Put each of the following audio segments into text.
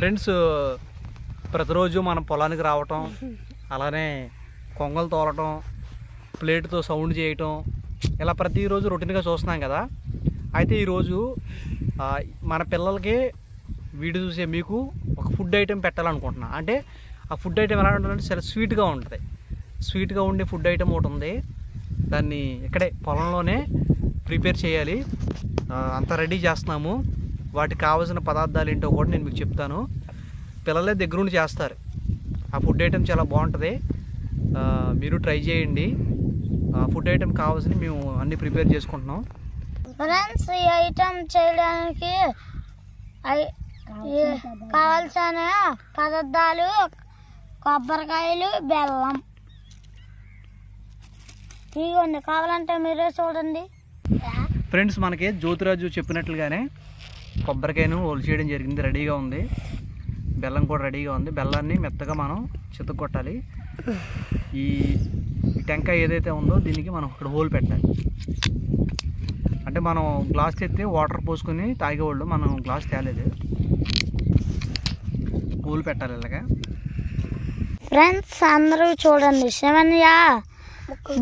Friends, ప్రతిరోజు మనం పొలానికి రావటం, అలానే కొంగలు తోలటం, ప్లేట్తో సౌండ్ చేయటం, ఇలా ప్రతిరోజు రొటీన్గా చూస్తున్నాం కదా. అయితే ఈరోజు మన పిల్లలకి వీడియో చూసే మీకు ఒక ఫుడ్ ఐటెం పెట్టాలనుకుంటున్నా. అంటే ఆ ఫుడ్ ఐటెం ఎలా ఉంటుందంటే చాలా స్వీట్గా ఉంటుంది. స్వీట్గా ఉండే ఫుడ్ ఐటెం ఒకటి ఉంది. దాన్ని ఇక్కడే పొలంలోనే ప్రిపేర్ చేయాలి. అంతా రెడీ చేస్తున్నాము. వాటికి కావాల్సిన పదార్థాలు ఏంటో కూడా నేను మీకు చెప్తాను. పిల్లలే దగ్గరుండి చేస్తారు. ఆ ఫుడ్ ఐటెం చాలా బాగుంటుంది. మీరు ట్రై చేయండి. ఫుడ్ ఐటెం కావాల్సిన మేము అన్నీ ప్రిపేర్ చేసుకుంటున్నాం. ఫ్రెండ్స్, ఈ ఐటెం చేయడానికి కావాల్సిన పదార్థాలు కొబ్బరికాయలు, బెల్లం. ఇదిగోండి, కావాలంటే మీరే చూడండి. ఫ్రెండ్స్, మనకి జ్యోతిరాజు చెప్పినట్లుగానే కొబ్బరికాయను హోల్ చేయడం జరిగింది. రెడీగా ఉంది. బెల్లం కూడా రెడీగా ఉంది. బెల్లాన్ని మెత్తగా మనం చితగొట్టాలి. ఈ టెంకాయ ఏదైతే ఉందో దీనికి మనం ఇక్కడ హోల్ పెట్టాలి. అంటే మనం గ్లాస్ తెస్తే వాటర్ పోసుకొని తాగేవాళ్ళు, మనం గ్లాస్ తేలేదు. హోల్ పెట్టాలి ఇలాగా. ఫ్రెండ్స్, అందరూ చూడండి. శివన్య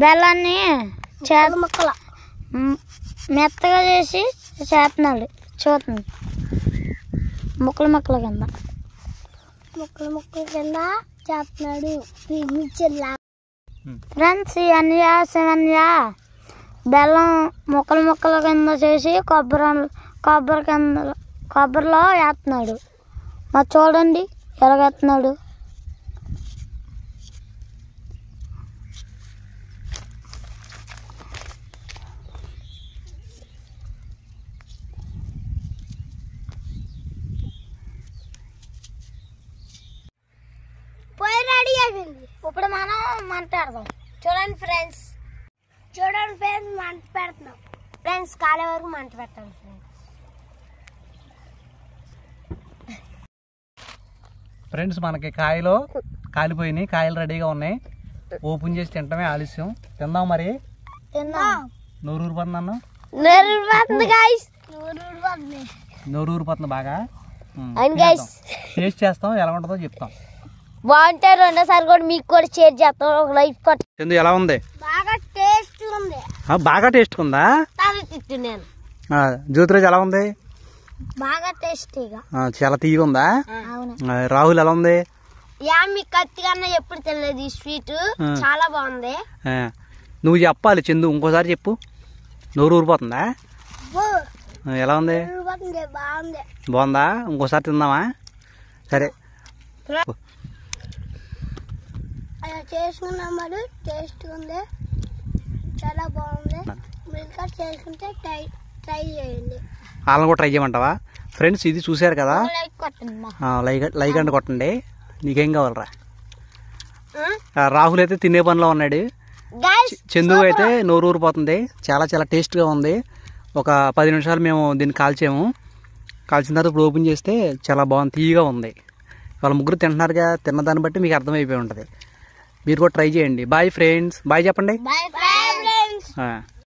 బెల్లాన్ని ముక్కల మెత్తగా చేసి చేస్తున్నాడు. చూడండి, ముక్కలు ముక్కల కింద చేస్తున్నాడు. ఫ్రెండ్స్, ఈ అన్య శివన్య బెల్లం ముక్కలు ముక్కల కింద చేసి కొబ్బరిలో వేస్తున్నాడు. మరి చూడండి ఎలాగేస్తున్నాడు. ఇప్పుడు మనం మంట పెడదాం. చూడండి ఫ్రెండ్స్, మంట పెడుతున్నాం. ఫ్రెండ్స్, కాలే వరకు మంట పెట్టాలి. ఫ్రెండ్స్, మనకి కాయలు కాలిపోయినాయి. కాయలు రెడీగా ఉన్నాయి. ఓపెన్ చేసి తింటమే ఆలస్యం. తిందాం మరి. నోరు ఊరిపోతుంది అన్న. నోరు ఊరిపోతుంది బాగా. టేస్ట్ చేస్తాం, ఎలా ఉంటుందో చెప్తాం. బాగుంటే రెండోసారి కూడా మీకు కూడా షేర్ చేస్తాం. ఒక లైక్ కొట్టండి. ఎలా ఉంది? బాగా టేస్ట్ ఉంది. బాగా టేస్ట్ ఉందా? జ్యోతిరాజ్ ఎలా ఉంది? బాగా టేస్టీగా, చాలా తీయగా ఉందా? రాహుల్ ఎలా ఉంది? మీకు కత్తిగా ఎప్పుడు తినలేదు ఈ స్వీట్. చాలా బాగుంది. నువ్వు చెప్పాలి చందు, ఇంకోసారి చెప్పు. నోరు ఊరిపోతుందా? ఎలా ఉంది? బాగుందా? ఇంకోసారి తిందామా? సరే, చేసుకున్నాం. మరి టేస్ట్ ఉంది, చాలా బాగుంది. మీరు చేసుకుంటే ట్రై చేయండి. వాళ్ళని కూడా ట్రై చేయమంటావా? ఫ్రెండ్స్, ఇది చూసారు కదా. లైక్ కొట్టండి. లైక్ అంటే కొట్టండి. నీకేం కావాలరా? రాహుల్ అయితే తినే పనిలో ఉన్నాడు. చందు అయితే నోరు ఊరిపోతుంది. చాలా చాలా టేస్ట్గా ఉంది. ఒక 10 నిమిషాలు మేము దీన్ని కాల్చాము. కాల్చిన తర్వాత ఇప్పుడు ఓపెన్ చేస్తే చాలా బాగుంది, తీయగా ఉంది. వాళ్ళ ముగ్గురు తింటున్నారుగా. తిన్నదాన్ని బట్టి మీకు అర్థమైపోయి ఉంటుంది. మీరు కూడా ట్రై చేయండి. Bye friends. బాయ్ చెప్పండి.